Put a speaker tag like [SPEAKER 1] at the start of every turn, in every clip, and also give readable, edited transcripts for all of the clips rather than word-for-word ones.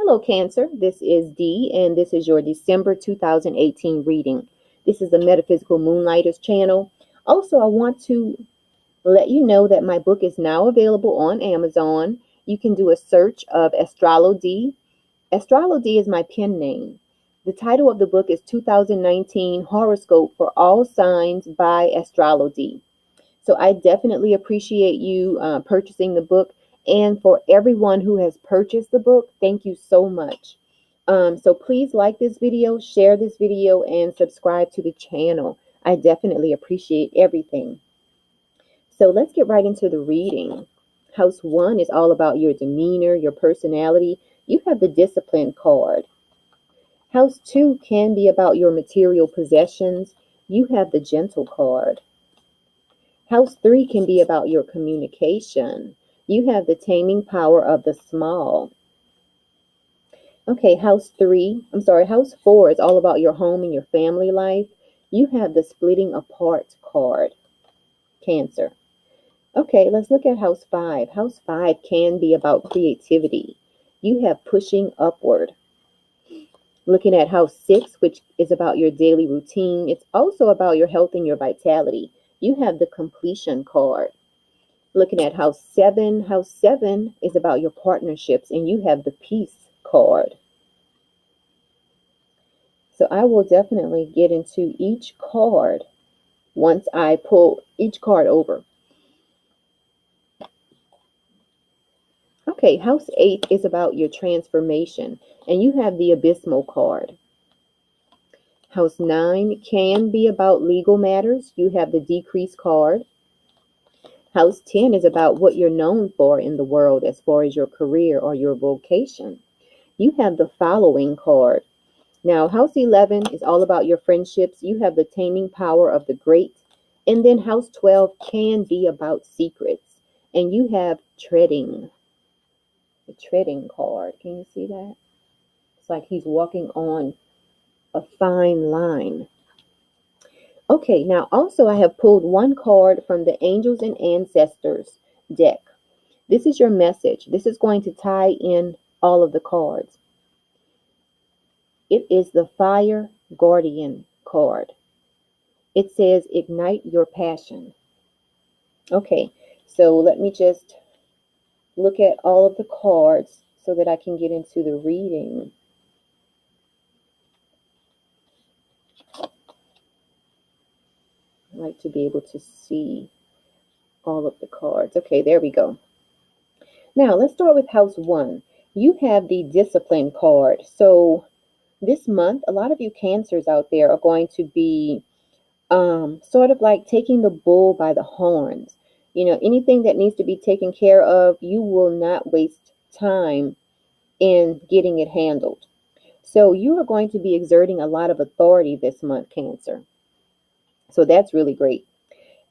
[SPEAKER 1] Hello, Cancer. This is Dee, and this is your December 2018 reading. This is the Metaphysical Moonlighters channel. Also, I want to let you know that my book is now available on Amazon. You can do a search of Astrology. Astrology is my pen name. The title of the book is 2019 Horoscope for All Signs by Astrology. So I definitely appreciate you purchasing the book. And for everyone who has purchased the book, thank you so much. So please like this video, share this video, and subscribe to the channel. I definitely appreciate everything. So let's get right into the reading. House 1 is all about your demeanor, your personality. You have the discipline card. House 2 can be about your material possessions. You have the gentle card. House 3 can be about your communication. You have the taming power of the small. Okay, House 4 is all about your home and your family life. You have the splitting apart card, Cancer. Okay, let's look at House 5. House 5 can be about creativity. You have pushing upward. Looking at House 6, which is about your daily routine, it's also about your health and your vitality. You have the completion card. Looking at House 7 is about your partnerships, and you have the peace card. So I will definitely get into each card once I pull each card over. Okay, House 8 is about your transformation, and you have the abysmal card. House 9 can be about legal matters. You have the decrease card. House 10 is about what you're known for in the world as far as your career or your vocation. You have the following card. Now, House 11 is all about your friendships. You have the taming power of the great. And then House 12 can be about secrets. And you have treading. The treading card. Can you see that? It's like he's walking on a fine line. Okay, now also I have pulled one card from the Angels and Ancestors deck. This is your message. This is going to tie in all of the cards. It is the Fire Guardian card. It says, ignite your passion. Okay, so let me just look at all of the cards so that I can get into the reading. I like to be able to see all of the cards. Okay, there we go. Now, let's start with House 1. You have the Discipline card. So this month, a lot of you Cancers out there are going to be sort of like taking the bull by the horns. You know, anything that needs to be taken care of, you will not waste time in getting it handled. So you are going to be exerting a lot of authority this month, Cancer. So that's really great.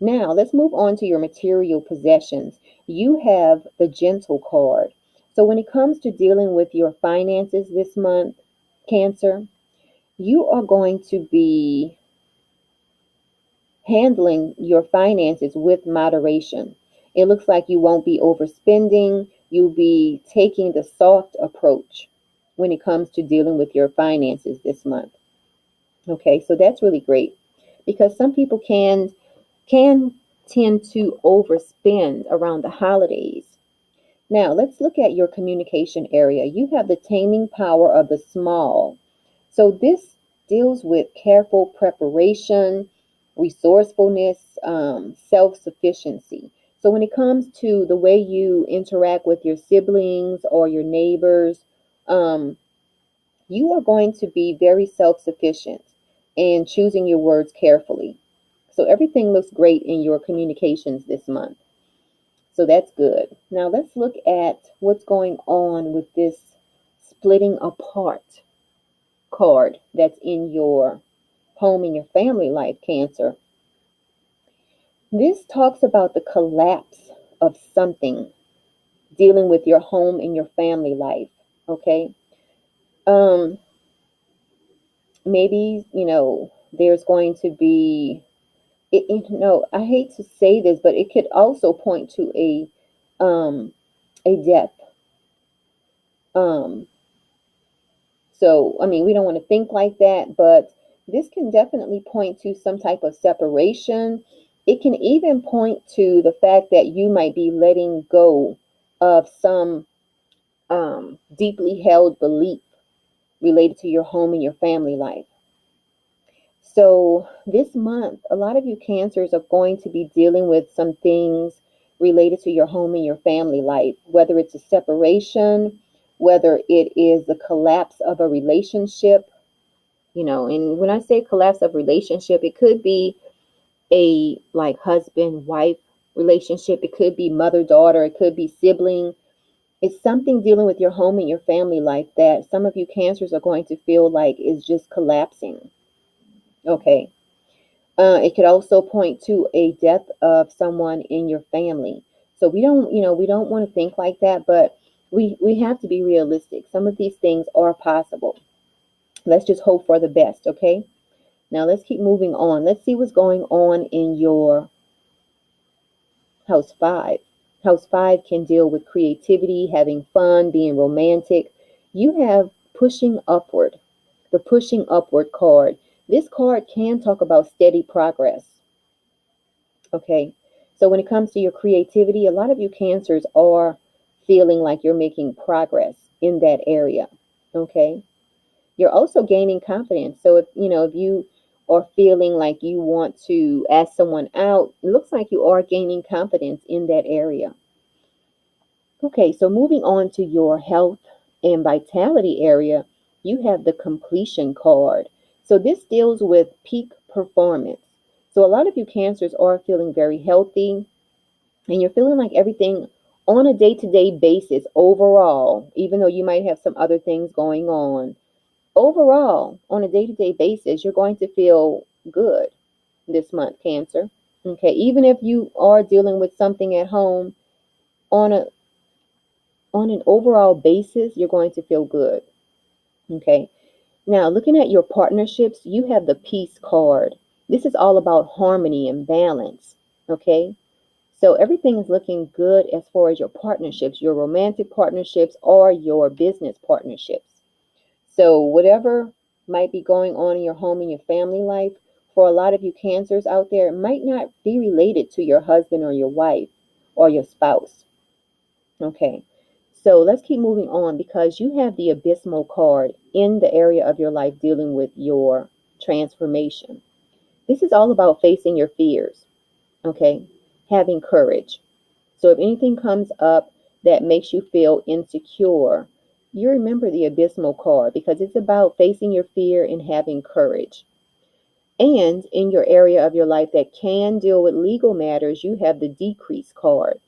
[SPEAKER 1] Now, let's move on to your material possessions. You have the Gentle card. So when it comes to dealing with your finances this month, Cancer, you are going to be handling your finances with moderation. It looks like you won't be overspending. You'll be taking the soft approach when it comes to dealing with your finances this month. Okay, so that's really great because some people can tend to overspend around the holidays. Now, let's look at your communication area. You have the taming power of the small. So this deals with careful preparation, resourcefulness, self-sufficiency. So when it comes to the way you interact with your siblings or your neighbors, you are going to be very self-sufficient and choosing your words carefully. So everything looks great in your communications this month. So that's good. Now let's look at what's going on with this splitting apart card that's in your home and your family life, Cancer. This talks about the collapse of something dealing with your home and your family life. Okay. Maybe, there's going to be I hate to say this, but it could also point to a death. Um, So, I mean, we don't want to think like that, but this can definitely point to some type of separation. It can even point to the fact that you might be letting go of some deeply held belief related to your home and your family life. So, this month, a lot of you Cancers are going to be dealing with some things related to your home and your family life, whether it's a separation, whether it is the collapse of a relationship, and when I say collapse of relationship, it could be a like husband wife relationship, it could be mother daughter, it could be sibling. It's something dealing with your home and your family life that some of you Cancers are going to feel like is just collapsing. Okay. It could also point to a death of someone in your family. So we don't want to think like that, but we have to be realistic. Some of these things are possible. Let's just hope for the best, okay? Now let's keep moving on. Let's see what's going on in your house 5. House 5 can deal with creativity, having fun, being romantic. You have pushing upward, the pushing upward card. This card can talk about steady progress. Okay. So when it comes to your creativity, a lot of you Cancers are feeling like you're making progress in that area. Okay. You're also gaining confidence. So if you are feeling like you want to ask someone out, it looks like you are gaining confidence in that area. Okay, so moving on to your health and vitality area, you have the completion card. So this deals with peak performance. So a lot of you Cancers are feeling very healthy, and you're feeling like everything on a day-to-day basis overall, even though you might have some other things going on, overall, on a day-to-day basis, you're going to feel good this month, Cancer. Okay, even if you are dealing with something at home, on a on an overall basis, you're going to feel good. Okay. Now, looking at your partnerships, you have the peace card. This is all about harmony and balance. Okay. So everything is looking good as far as your partnerships, your romantic partnerships, or your business partnerships. So whatever might be going on in your home and your family life, for a lot of you Cancers out there, it might not be related to your husband or your wife or your spouse. Okay. So let's keep moving on because you have the abysmal card in the area of your life dealing with your transformation. This is all about facing your fears. Okay. Having courage. So if anything comes up that makes you feel insecure, you remember the abysmal card because it's about facing your fear and having courage. And in your area of your life that can deal with legal matters, you have the decrease card.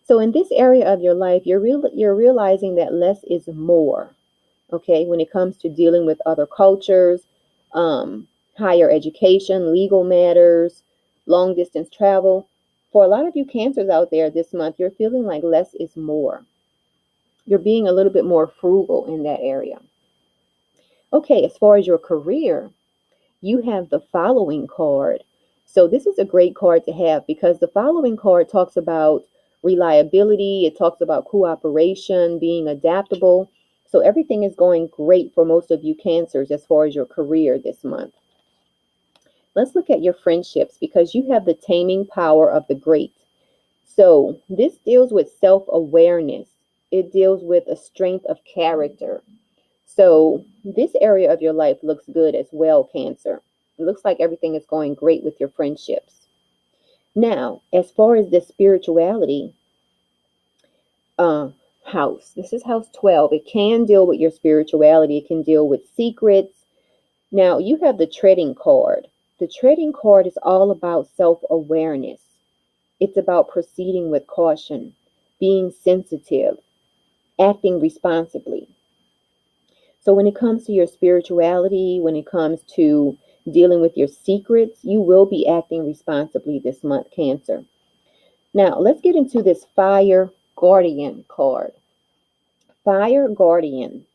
[SPEAKER 1] So in this area of your life, you're realizing that less is more. Okay, when it comes to dealing with other cultures, higher education, legal matters, long distance travel. For a lot of you Cancers out there this month, you're feeling like less is more. You're being a little bit more frugal in that area. Okay, as far as your career, you have the following card. So this is a great card to have because the following card talks about reliability, it talks about cooperation, being adaptable. So everything is going great for most of you Cancers as far as your career this month. Let's look at your friendships because you have the taming power of the great. So this deals with self-awareness. It deals with a strength of character. So this area of your life looks good as well, Cancer. It looks like everything is going great with your friendships. Now, as far as the spirituality uh, house, this is house 12. It can deal with your spirituality. It can deal with secrets. Now, you have the treading card. The treading card is all about self-awareness. It's about proceeding with caution, being sensitive, acting responsibly. So when it comes to your spirituality, when it comes to dealing with your secrets, you will be acting responsibly this month, Cancer. Now, let's get into this Fire Guardian card. Fire Guardian.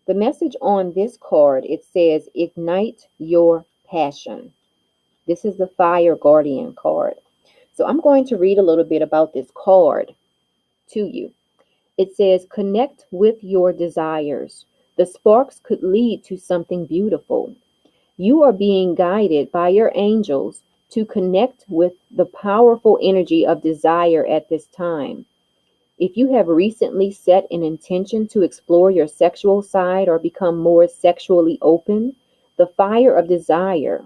[SPEAKER 1] The message on this card, it says, ignite your passion. This is the Fire Guardian card. So I'm going to read a little bit about this card to you. It says, connect with your desires. The sparks could lead to something beautiful. You are being guided by your angels to connect with the powerful energy of desire at this time. If you have recently set an intention to explore your sexual side or become more sexually open, the fire of desire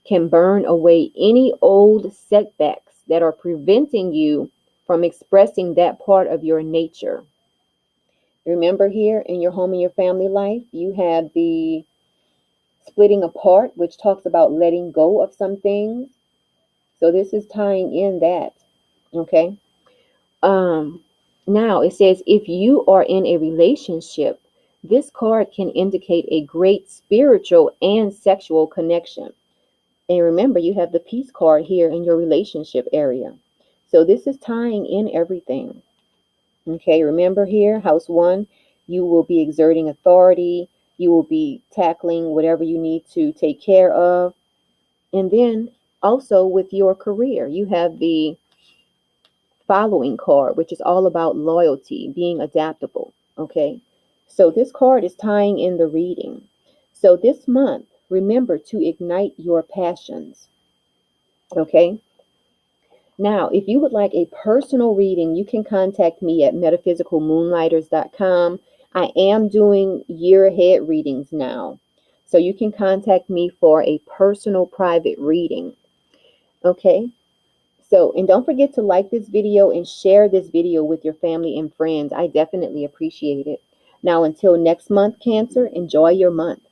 [SPEAKER 1] can burn away any old setbacks that are preventing you from expressing that part of your nature. Remember, here in your home and your family life, you have the splitting apart, which talks about letting go of some things. So this is tying in that. Okay. Um, Now it says if you are in a relationship, this card can indicate a great spiritual and sexual connection. And remember, you have the peace card here in your relationship area. So this is tying in everything. Okay, remember here, house one, you will be exerting authority. You will be tackling whatever you need to take care of. And then also with your career, you have the following card, which is all about loyalty, being adaptable. Okay, so this card is tying in the reading. So this month, remember to ignite your passions. Okay, now if you would like a personal reading, you can contact me at metaphysicalmoonlighters.com. I am doing year ahead readings now, so you can contact me for a personal private reading. Okay. So, and don't forget to like this video and share this video with your family and friends. I definitely appreciate it. Now, until next month, Cancer, enjoy your month.